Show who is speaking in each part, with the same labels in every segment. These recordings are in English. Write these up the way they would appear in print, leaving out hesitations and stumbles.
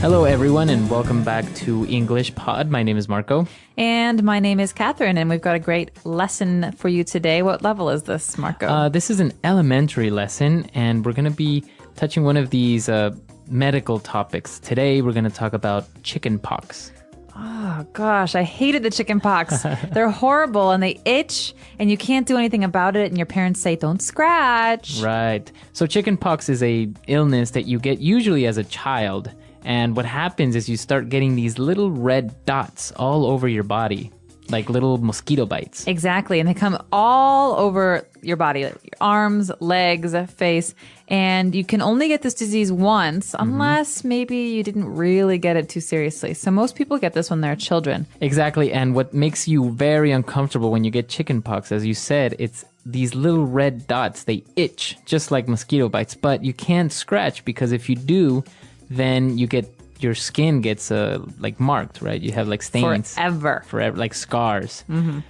Speaker 1: Hello, everyone, and welcome back to English Pod. My name is Marco.
Speaker 2: And my name is Catherine, and we've got a great lesson for you today. What level is this, Marco?
Speaker 1: This is an elementary lesson, and we're going to be touching one of these medical topics. Today, we're going to talk about chickenpox.
Speaker 2: Oh, gosh, I hated the chickenpox. They're horrible, and they itch, and you can't do anything about it, and your parents say, don't scratch.
Speaker 1: Right. So chickenpox is a illness that you get usually as a child. And what happens is you start getting these little red dots all over your body, like little mosquito bites.
Speaker 2: Exactly. And they come all over your body, like your arms, legs, face. And you can only get this disease once, unless maybe you didn't really get it too seriously. So most people get this when they're children.
Speaker 1: Exactly. And what makes you very uncomfortable when you get chickenpox, as you said, it's these little red dots. They itch just like mosquito bites, but you can't scratch because if you do, then your skin gets like marked, right? You have like stains.
Speaker 2: Forever,
Speaker 1: like scars.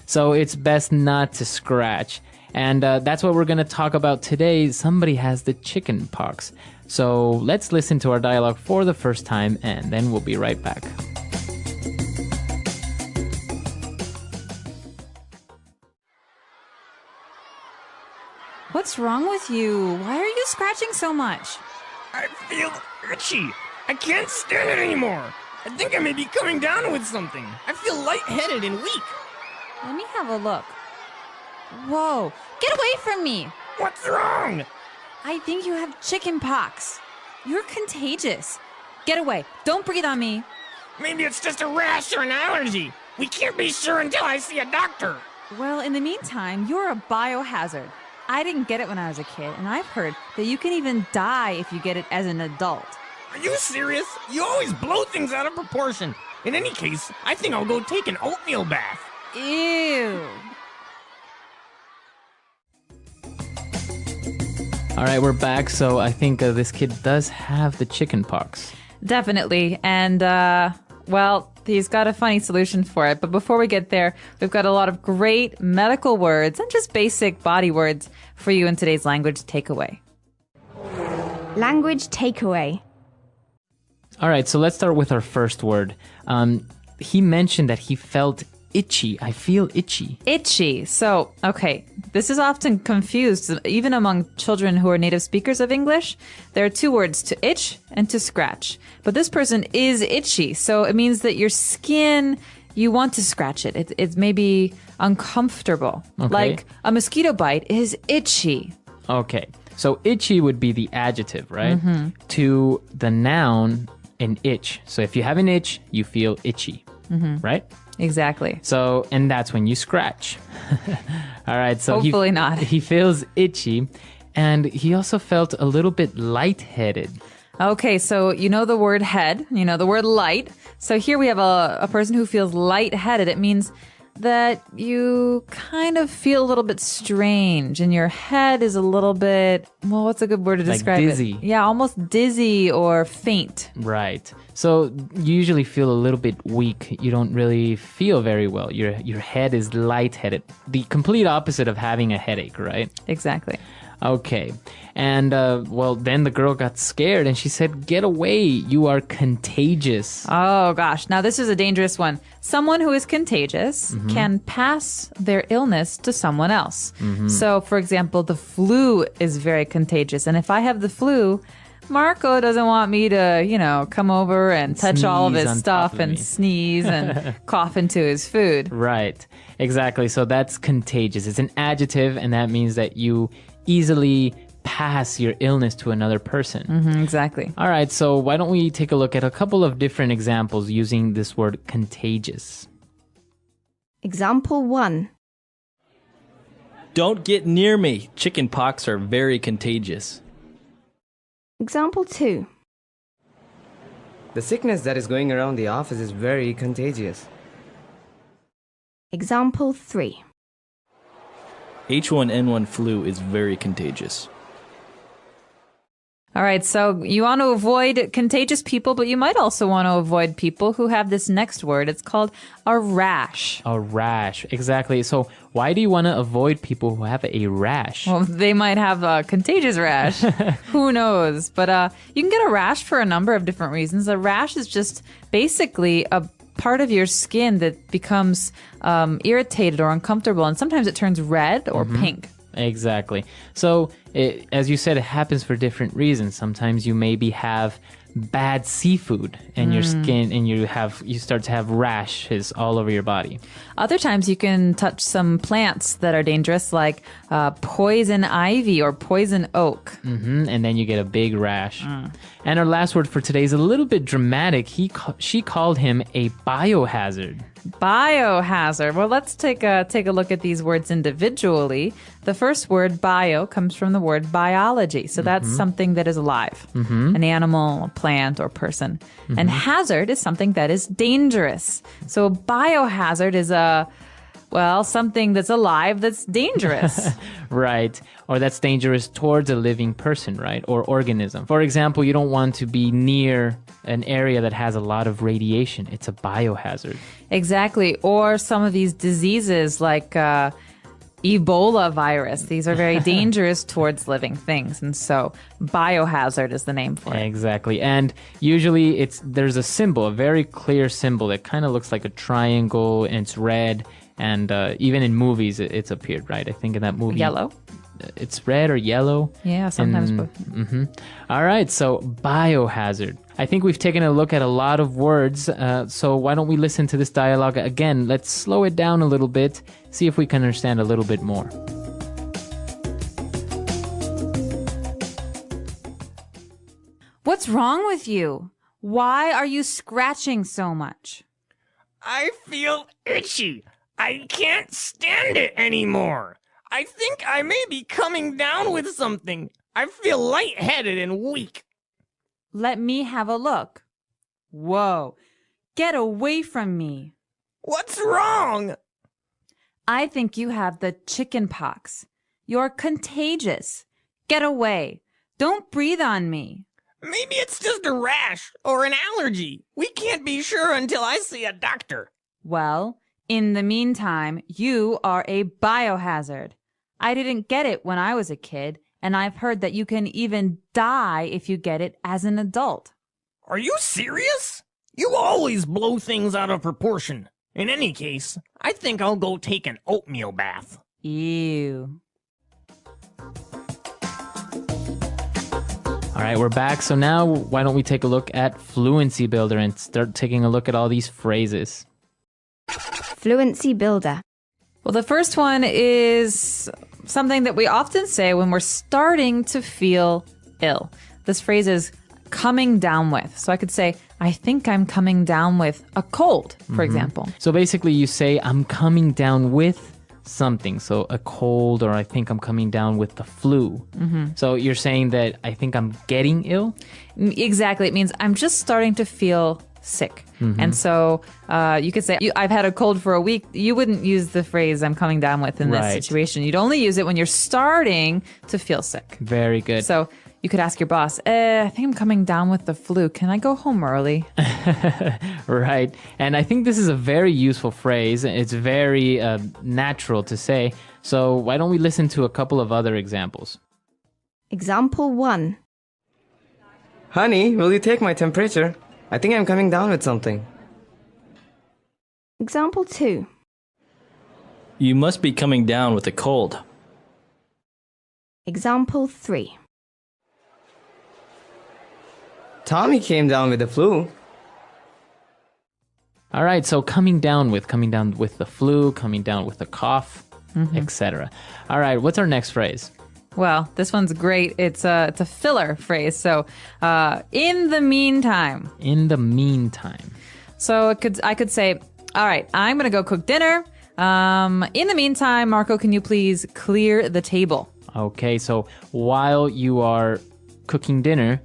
Speaker 1: So it's best not to scratch. And that's what we're going to talk about today. Somebody has the chicken pox. So let's listen to our dialogue for the first time, and then we'll be right back.
Speaker 2: What's wrong with you? Why are you scratching so much?
Speaker 3: I feel itchy. I can't stand it anymore. I think I may be coming down with something. I feel lightheaded and weak.
Speaker 2: Let me have a look. Whoa, get away from me.
Speaker 3: What's wrong?
Speaker 2: I think you have chicken pox. You're contagious. Get away. Don't breathe on me.
Speaker 3: Maybe it's just a rash or an allergy. We can't be sure until I see a doctor.
Speaker 2: Well, in the meantime, you're a biohazard. I didn't get it when I was a kid, and I've heard that you can even die if you get it as an adult.
Speaker 3: Are you serious? You always blow things out of proportion. In any case, I think I'll go take an oatmeal bath.
Speaker 2: Ew.
Speaker 1: All right, we're back. So I think this kid does have the chicken pox.
Speaker 2: Definitely. And, well, he's got a funny solution for it. But before we get there, we've got a lot of great medical words and just basic body words for you in today's language takeaway.
Speaker 4: Language takeaway.
Speaker 1: All right, so let's start with our first word. He mentioned that he felt itchy. I feel itchy.
Speaker 2: Itchy. So, okay, this is often confused, even among children who are native speakers of English. There are two words, to itch and to scratch. But this person is itchy, so it means that your skin, you want to scratch it. It's maybe uncomfortable.
Speaker 1: Okay.
Speaker 2: Like a mosquito bite is itchy.
Speaker 1: Okay, so itchy would be the adjective, right? To the noun, an itch. So if you have an itch, you feel itchy, right?
Speaker 2: Exactly.
Speaker 1: So, and that's when you scratch. All right, so
Speaker 2: Hopefully not.
Speaker 1: He feels itchy, and he also felt a little bit lightheaded.
Speaker 2: Okay, so you know the word head, you know the word light. So here we have a person who feels lightheaded. It means that you kind of feel a little bit strange and your head is a little bit, well, what's a good word to describe
Speaker 1: dizzy.
Speaker 2: it? Yeah, almost dizzy or faint.
Speaker 1: Right. So you usually feel a little bit weak. You don't really feel very well. Your head is lightheaded. The complete opposite of having a headache, right?
Speaker 2: Exactly.
Speaker 1: Okay. And, well, then the girl got scared and she said, get away. You are contagious.
Speaker 2: Oh, gosh. Now, this is a dangerous one. Someone who is contagious can pass their illness to someone else. So, for example, the flu is very contagious. And if I have the flu, Marco doesn't want me to, come over and touch all of
Speaker 1: Sneeze
Speaker 2: his
Speaker 1: on
Speaker 2: stuff
Speaker 1: top of
Speaker 2: and
Speaker 1: me.
Speaker 2: sneeze and cough into his food.
Speaker 1: Right. Exactly. So that's contagious. It's an adjective, and that means that you easily pass your illness to another person.
Speaker 2: Exactly.
Speaker 1: All right, so why don't we take a look at a couple of different examples using this word contagious.
Speaker 4: Example 1.
Speaker 5: Don't get near me. Chickenpox are very contagious.
Speaker 4: Example 2.
Speaker 6: The sickness that is going around the office is very contagious.
Speaker 4: Example 3.
Speaker 5: H1N1 flu is very contagious.
Speaker 2: All right, so you want to avoid contagious people, but you might also want to avoid people who have this next word. It's called a rash.
Speaker 1: A rash, exactly. So why do you want to avoid people who have a rash?
Speaker 2: Well, they might have a contagious rash. Who knows? But you can get a rash for a number of different reasons. A rash is just basically a part of your skin that becomes irritated or uncomfortable, and sometimes it turns red or pink.
Speaker 1: Exactly. So, as you said, it happens for different reasons. Sometimes you maybe have bad seafood in your skin, and you start to have rashes all over your body.
Speaker 2: Other times you can touch some plants that are dangerous, like poison ivy or poison oak.
Speaker 1: And then you get a big rash. And our last word for today is a little bit dramatic. She called him a biohazard.
Speaker 2: Biohazard. Well, let's take a look at these words individually. The first word, bio, comes from the word biology. So that's something that is alive, an animal, a plant, or person. And hazard is something that is dangerous. So a biohazard is something that's alive that's dangerous.
Speaker 1: Right. Or that's dangerous towards a living person, right? Or organism. For example, you don't want to be near an area that has a lot of radiation. It's a biohazard.
Speaker 2: Exactly. Or some of these diseases like Ebola virus. These are very dangerous towards living things. And so biohazard is the name for it.
Speaker 1: Exactly. And usually there's a symbol, a very clear symbol that kind of looks like a triangle, and it's red. And even in movies, it's appeared, right? I think in that movie.
Speaker 2: Yellow.
Speaker 1: It's red or yellow.
Speaker 2: Yeah, sometimes both.
Speaker 1: All right, so biohazard. I think we've taken a look at a lot of words, so why don't we listen to this dialogue again? Let's slow it down a little bit, see if we can understand a little bit more.
Speaker 2: What's wrong with you? Why are you scratching so much?
Speaker 3: I feel itchy. I can't stand it anymore. I think I may be coming down with something. I feel lightheaded and weak.
Speaker 2: Let me have a look. Whoa. Get away from me.
Speaker 3: What's wrong?
Speaker 2: I think you have the chickenpox. You're contagious. Get away. Don't breathe on me.
Speaker 3: Maybe it's just a rash or an allergy. We can't be sure until I see a doctor.
Speaker 2: Well, in the meantime, you are a biohazard. I didn't get it when I was a kid, and I've heard that you can even die if you get it as an adult.
Speaker 3: Are you serious? You always blow things out of proportion. In any case, I think I'll go take an oatmeal bath.
Speaker 2: Ew.
Speaker 1: All right, we're back. So now why don't we take a look at Fluency Builder and start taking a look at all these phrases.
Speaker 4: Fluency Builder.
Speaker 2: Well, the first one is something that we often say when we're starting to feel ill. This phrase is coming down with. So I could say, I think I'm coming down with a cold, for example.
Speaker 1: So basically you say, I'm coming down with something. So a cold, or I think I'm coming down with the flu. So you're saying that I think I'm getting ill?
Speaker 2: Exactly. It means I'm just starting to feel sick. And so you could say, I've had a cold for a week. You wouldn't use the phrase I'm coming down with in this situation. You'd only use it when you're starting to feel sick.
Speaker 1: Very good.
Speaker 2: So you could ask your boss, I think I'm coming down with the flu. Can I go home early?
Speaker 1: Right. And I think this is a very useful phrase. It's very natural to say. So why don't we listen to a couple of other examples?
Speaker 4: Example 1.
Speaker 6: Honey, will you take my temperature? I think I'm coming down with something.
Speaker 4: Example 2.
Speaker 5: You must be coming down with a cold.
Speaker 4: Example 3.
Speaker 6: Tommy came down with the flu.
Speaker 1: All right, so coming down with the flu, coming down with a cough, etc. All right, what's our next phrase?
Speaker 2: Well, this one's great. It's a filler phrase. So, in the meantime.
Speaker 1: In the meantime.
Speaker 2: So I could say, all right, I'm going to go cook dinner. In the meantime, Marco, can you please clear the table?
Speaker 1: Okay, so while you are cooking dinner,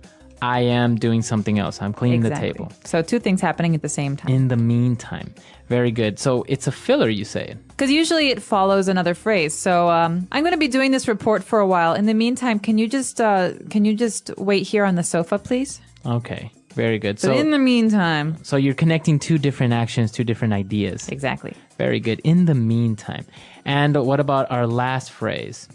Speaker 1: I am doing something else. I'm cleaning the table.
Speaker 2: So two things happening at the same time.
Speaker 1: In the meantime. Very good. So it's a filler, you say?
Speaker 2: Because usually it follows another phrase. So I'm going to be doing this report for a while. In the meantime, can you just wait here on the sofa, please?
Speaker 1: Okay. Very good.
Speaker 2: So in the meantime.
Speaker 1: So you're connecting two different actions, two different ideas.
Speaker 2: Exactly.
Speaker 1: Very good. In the meantime. And what about our last phrase?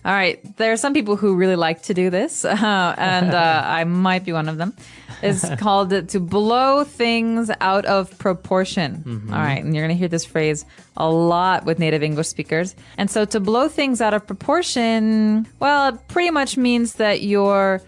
Speaker 2: All right. There are some people who really like to do this, and I might be one of them. It's called to blow things out of proportion.
Speaker 1: Mm-hmm.
Speaker 2: All right. And you're going to hear this phrase a lot with native English speakers. And so to blow things out of proportion, well, it pretty much means that you're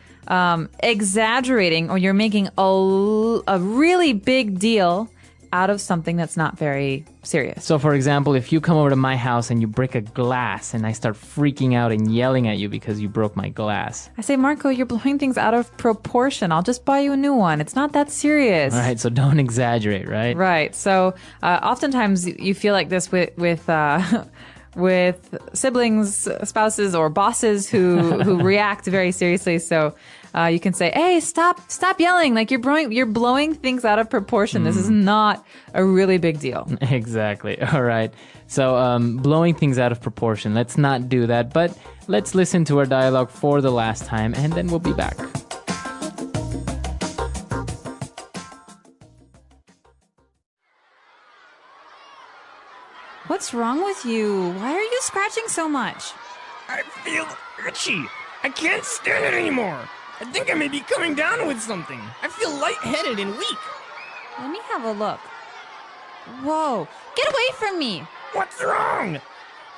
Speaker 2: exaggerating or you're making a really big deal out of something that's not very serious.
Speaker 1: So, for example, if you come over to my house and you break a glass and I start freaking out and yelling at you because you broke my glass.
Speaker 2: I say, Marco, you're blowing things out of proportion. I'll just buy you a new one. It's not that serious.
Speaker 1: All right, so don't exaggerate, right?
Speaker 2: Right. So, oftentimes you feel like this with siblings, spouses, or bosses who react very seriously. So you can say, "Hey, stop yelling! Like you're blowing things out of proportion. This is not a really big deal."
Speaker 1: Exactly. All right. So blowing things out of proportion. Let's not do that. But let's listen to our dialogue for the last time, and then we'll be back.
Speaker 2: What's wrong with you? Why are you scratching so much?
Speaker 3: I feel itchy. I can't stand it anymore. I think I may be coming down with something. I feel lightheaded and weak.
Speaker 2: Let me have a look. Whoa, get away from me.
Speaker 3: What's wrong?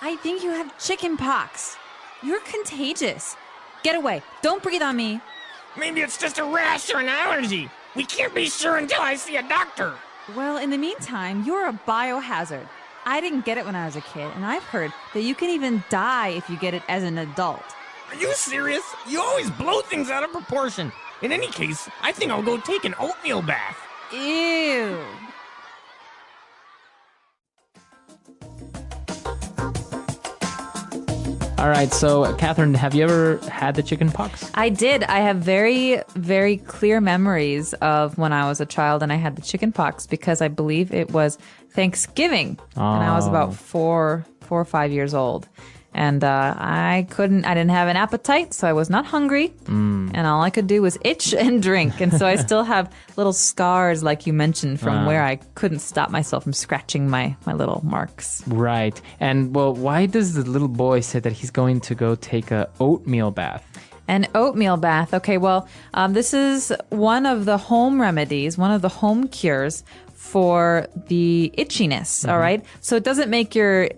Speaker 2: I think you have chickenpox. You're contagious. Get away. Don't breathe on me.
Speaker 3: Maybe it's just a rash or an allergy. We can't be sure until I see a doctor.
Speaker 2: Well, in the meantime, you're a biohazard. I didn't get it when I was a kid, and I've heard that you can even die if you get it as an adult.
Speaker 3: Are you serious? You always blow things out of proportion. In any case, I think I'll go take an oatmeal bath.
Speaker 2: Ew.
Speaker 1: All right. So, Catherine, have you ever had the chicken pox?
Speaker 2: I did. I have very, very clear memories of when I was a child and I had the chicken pox because I believe it was Thanksgiving. And I was about 4 or 5 years old. And I didn't have an appetite, so I was not hungry. And all I could do was itch and drink. And so I still have little scars, like you mentioned, from where I couldn't stop myself from scratching my little marks.
Speaker 1: Right. And, well, why does the little boy say that he's going to go take a oatmeal bath?
Speaker 2: An oatmeal bath. Okay, well, this is one of the home remedies, one of the home cures for the itchiness, all right? So it doesn't make your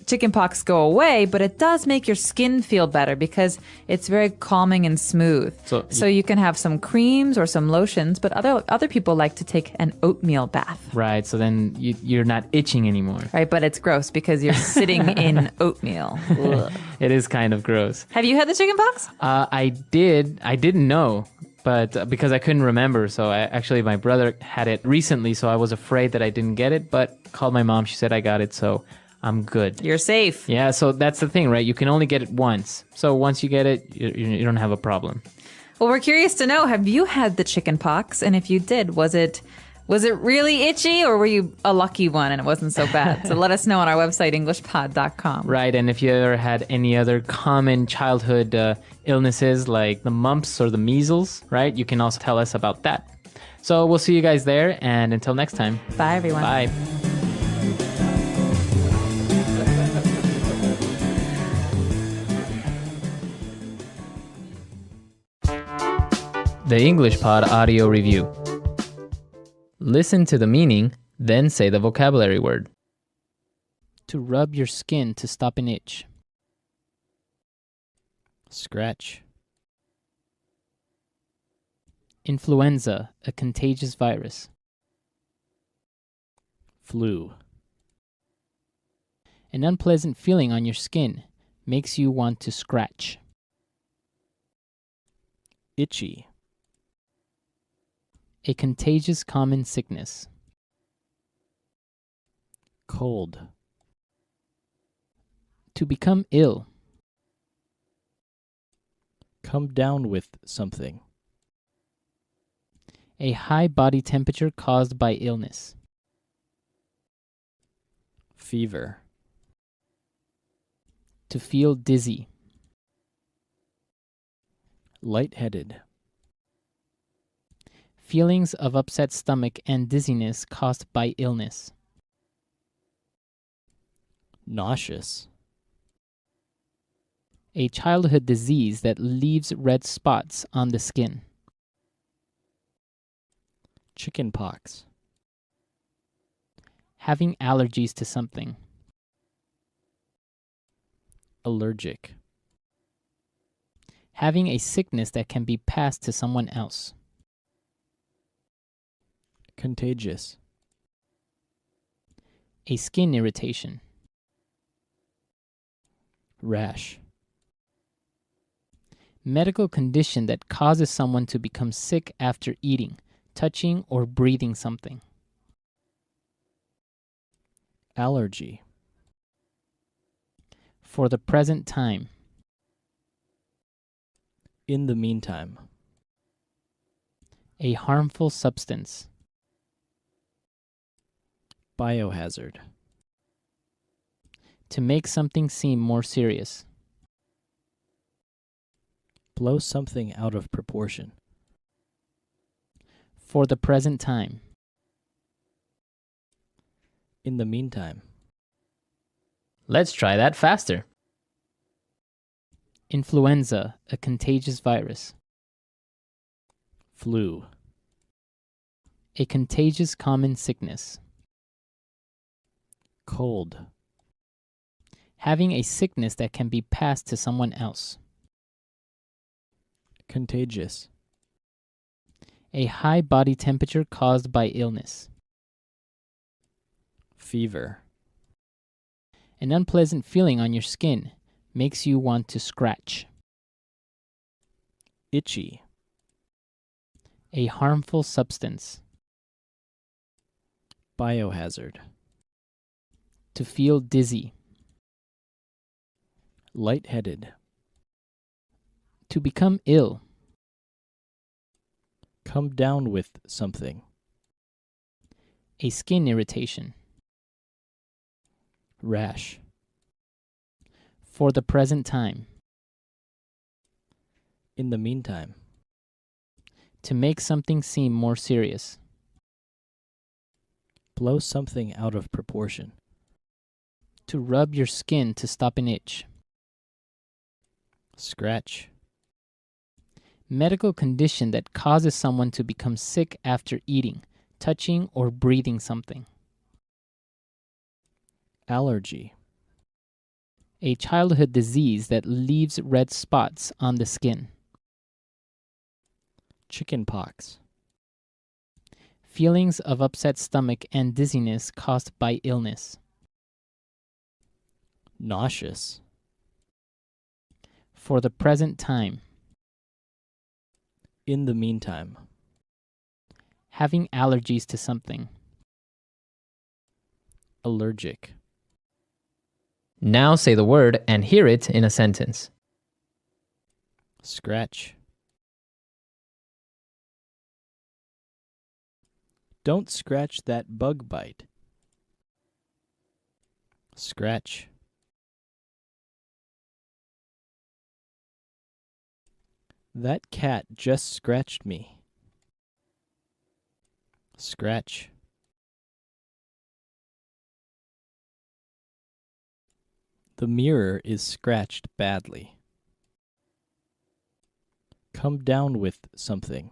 Speaker 2: chickenpox go away, but it does make your skin feel better because it's very calming and smooth. So you can have some creams or some lotions, but other people like to take an oatmeal bath.
Speaker 1: Right, so then you're not itching anymore.
Speaker 2: Right, but it's gross because you're sitting in oatmeal. Ugh.
Speaker 1: It is kind of gross.
Speaker 2: Have you had the chickenpox?
Speaker 1: I didn't know. But because I couldn't remember, so actually my brother had it recently, so I was afraid that I didn't get it, but called my mom, she said I got it, so I'm good.
Speaker 2: You're safe.
Speaker 1: Yeah, so that's the thing, right? You can only get it once. So once you get it, you don't have a problem.
Speaker 2: Well, we're curious to know, have you had the chickenpox? And if you did, was it really itchy or were you a lucky one and it wasn't so bad? So let us know on our website, englishpod.com.
Speaker 1: Right, and if you ever had any other common childhood illnesses like the mumps or the measles, right? You can also tell us about that. So we'll see you guys there, and until next time.
Speaker 2: Bye, everyone.
Speaker 1: Bye. The English Pod Audio Review. Listen to the meaning, then say the vocabulary word. To rub your skin to stop an itch. Scratch. Influenza, a contagious virus. Flu. An unpleasant feeling on your skin makes you want to scratch. Itchy. A contagious common sickness. Cold. To become ill.
Speaker 5: Come down with something.
Speaker 1: A high body temperature caused by illness.
Speaker 5: Fever.
Speaker 1: To feel dizzy.
Speaker 5: Lightheaded.
Speaker 1: Feelings of upset stomach and dizziness caused by illness.
Speaker 5: Nauseous.
Speaker 1: A childhood disease that leaves red spots on the skin.
Speaker 5: Chickenpox.
Speaker 1: Having allergies to something.
Speaker 5: Allergic.
Speaker 1: Having a sickness that can be passed to someone else.
Speaker 5: Contagious.
Speaker 1: A skin irritation.
Speaker 5: Rash.
Speaker 1: Medical condition that causes someone to become sick after eating, touching, or breathing something.
Speaker 5: Allergy.
Speaker 1: For the present time.
Speaker 5: In the meantime.
Speaker 1: A harmful substance.
Speaker 5: Biohazard.
Speaker 1: To make something seem more serious.
Speaker 5: Blow something out of proportion.
Speaker 1: For the present time.
Speaker 5: In the meantime.
Speaker 1: Let's try that faster. Influenza, a contagious virus.
Speaker 5: Flu.
Speaker 1: A contagious common sickness.
Speaker 5: Cold.
Speaker 1: Having a sickness that can be passed to someone else.
Speaker 5: Contagious.
Speaker 1: A high body temperature caused by illness.
Speaker 5: Fever.
Speaker 1: An unpleasant feeling on your skin makes you want to scratch.
Speaker 5: Itchy.
Speaker 1: A harmful substance.
Speaker 5: Biohazard.
Speaker 1: To feel dizzy.
Speaker 5: Lightheaded.
Speaker 1: To become ill.
Speaker 5: Come down with something.
Speaker 1: A skin irritation.
Speaker 5: Rash.
Speaker 1: For the present time.
Speaker 5: In the meantime.
Speaker 1: To make something seem more serious.
Speaker 5: Blow something out of proportion.
Speaker 1: To rub your skin to stop an itch.
Speaker 5: Scratch.
Speaker 1: Medical condition that causes someone to become sick after eating, touching, or breathing something.
Speaker 5: Allergy.
Speaker 1: A childhood disease that leaves red spots on the skin.
Speaker 5: Chickenpox.
Speaker 1: Feelings of upset stomach and dizziness caused by illness.
Speaker 5: Nauseous.
Speaker 1: For the present time.
Speaker 5: In the meantime.
Speaker 1: Having allergies to something.
Speaker 5: Allergic.
Speaker 7: Now say the word and hear it in a sentence.
Speaker 5: Scratch. Don't scratch that bug bite. Scratch. That cat just scratched me. Scratch. The mirror is scratched badly. Come down with something.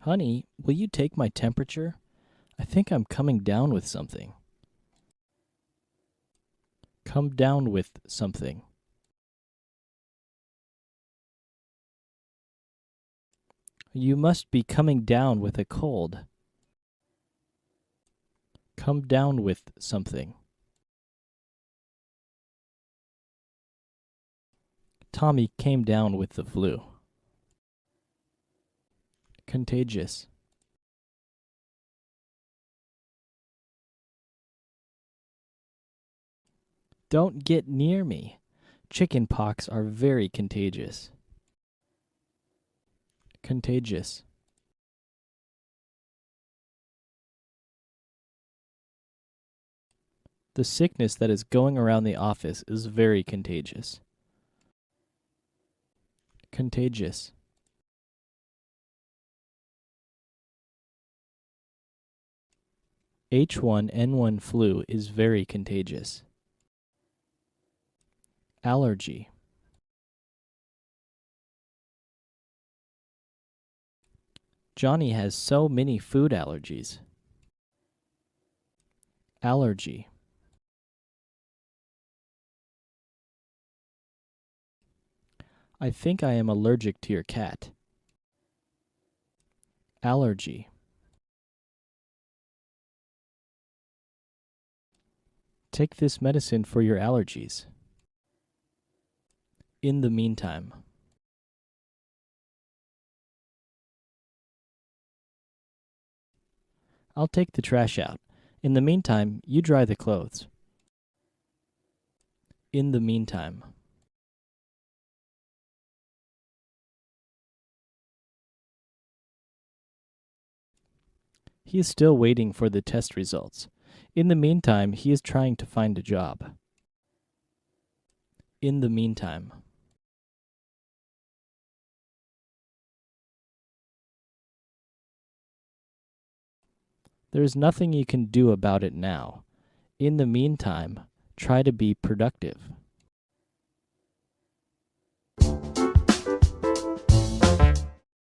Speaker 5: Honey, will you take my temperature? I think I'm coming down with something. Come down with something. You must be coming down with a cold. Come down with something. Tommy came down with the flu. Contagious. Don't get near me. Chickenpox are very contagious. Contagious. The sickness that is going around the office is very contagious. Contagious. H1N1 flu is very contagious. Allergy. Johnny has so many food allergies. Allergy. I think I am allergic to your cat. Allergy. Take this medicine for your allergies. In the meantime. I'll take the trash out. In the meantime, you dry the clothes. In the meantime. He is still waiting for the test results. In the meantime, he is trying to find a job. In the meantime. There is nothing you can do about it now. In the meantime, try to be productive.